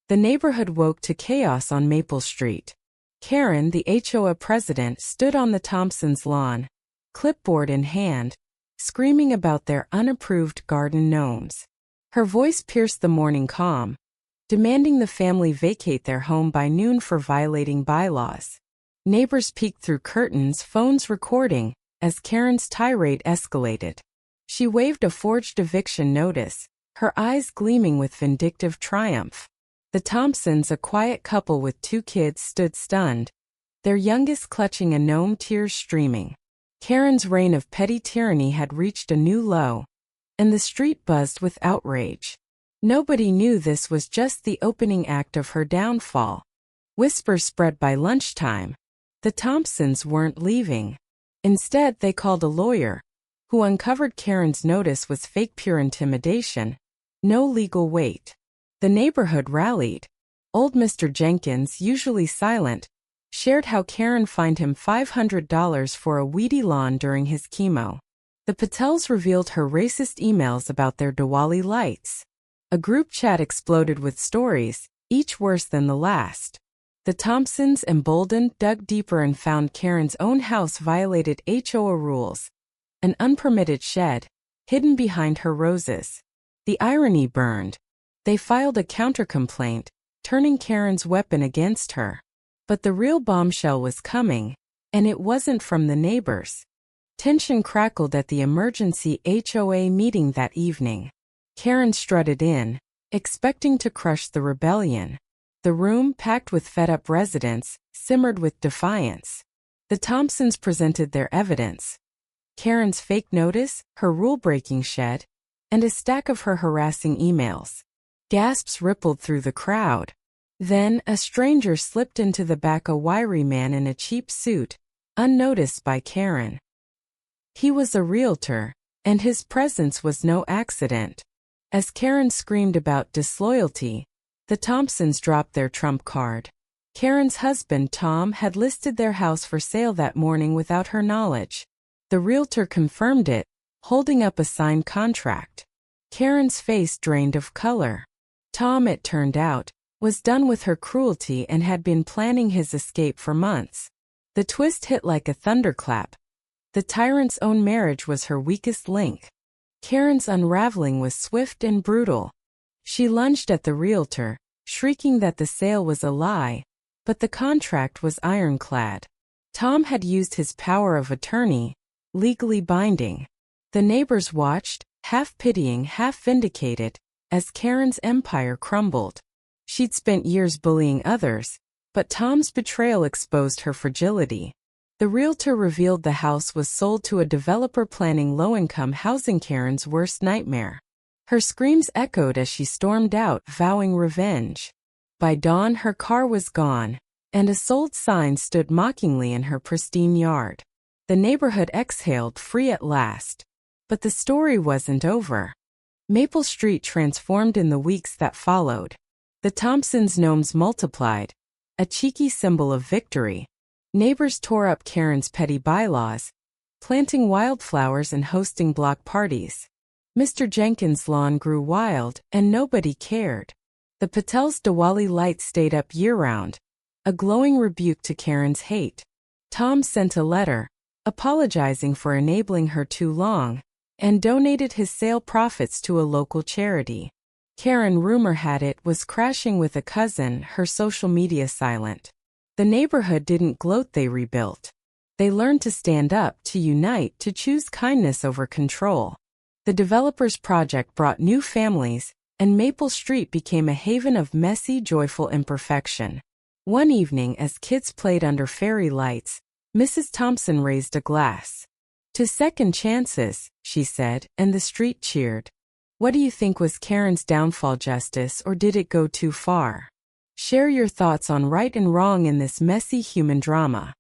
The neighborhood woke to chaos on Maple Street. Karen, the HOA president, stood on the Thompsons' lawn, clipboard in hand, screaming about their unapproved garden gnomes. Her voice pierced the morning calm, demanding the family vacate their home by noon for violating bylaws. Neighbors peeked through curtains, phones recording, as Karen's tirade escalated. She waved a forged eviction notice, her eyes gleaming with vindictive triumph. The Thompsons, a quiet couple with 2 kids, stood stunned, their youngest clutching a gnome, tears streaming. Karen's reign of petty tyranny had reached a new low, and the street buzzed with outrage. Nobody knew this was just the opening act of her downfall. Whispers spread by lunchtime. The Thompsons weren't leaving. Instead, they called a lawyer, who uncovered Karen's notice was fake, pure intimidation, no legal weight. The neighborhood rallied. Old Mr. Jenkins, usually silent, shared how Karen fined him $500 for a weedy lawn during his chemo. The Patels revealed her racist emails about their Diwali lights. A group chat exploded with stories, each worse than the last. The Thompsons, emboldened, dug deeper and found Karen's own house violated HOA rules. An unpermitted shed, hidden behind her roses. The irony burned. They filed a counter-complaint, turning Karen's weapon against her. But the real bombshell was coming, and it wasn't from the neighbors. Tension crackled at the emergency HOA meeting that evening. Karen strutted in, expecting to crush the rebellion. The room, packed with fed-up residents, simmered with defiance. The Thompsons presented their evidence: Karen's fake notice, her rule-breaking shed, and a stack of her harassing emails. Gasps rippled through the crowd. Then, a stranger slipped into the back, a wiry man in a cheap suit, unnoticed by Karen. He was a realtor, and his presence was no accident. As Karen screamed about disloyalty, the Thompsons dropped their trump card. Karen's husband, Tom, had listed their house for sale that morning without her knowledge. The realtor confirmed it, holding up a signed contract. Karen's face drained of color. Tom, it turned out, was done with her cruelty and had been planning his escape for months. The twist hit like a thunderclap. The tyrant's own marriage was her weakest link. Karen's unraveling was swift and brutal. She lunged at the realtor, shrieking that the sale was a lie, but the contract was ironclad. Tom had used his power of attorney, legally binding. The neighbors watched, half pitying, half vindicated, as Karen's empire crumbled. She'd spent years bullying others, but Tom's betrayal exposed her fragility. The realtor revealed the house was sold to a developer planning low-income housing, Karen's worst nightmare. Her screams echoed as she stormed out, vowing revenge. By dawn, her car was gone, and a sold sign stood mockingly in her pristine yard. The neighborhood exhaled, free at last. But the story wasn't over. Maple Street transformed in the weeks that followed. The Thompsons' gnomes multiplied, a cheeky symbol of victory. Neighbors tore up Karen's petty bylaws, planting wildflowers and hosting block parties. Mr. Jenkins' lawn grew wild, and nobody cared. The Patels' Diwali lights stayed up year-round, a glowing rebuke to Karen's hate. Tom sent a letter, apologizing for enabling her too long, and donated his sale profits to a local charity. Karen, rumor had it, was crashing with a cousin, her social media silent. The neighborhood didn't gloat, they rebuilt. They learned to stand up, to unite, to choose kindness over control. The developer's project brought new families, and Maple Street became a haven of messy, joyful imperfection. One evening, as kids played under fairy lights, Mrs. Thompson raised a glass. "To second chances," she said, and the street cheered. What do you think was Karen's downfall, justice, or did it go too far? Share your thoughts on right and wrong in this messy human drama.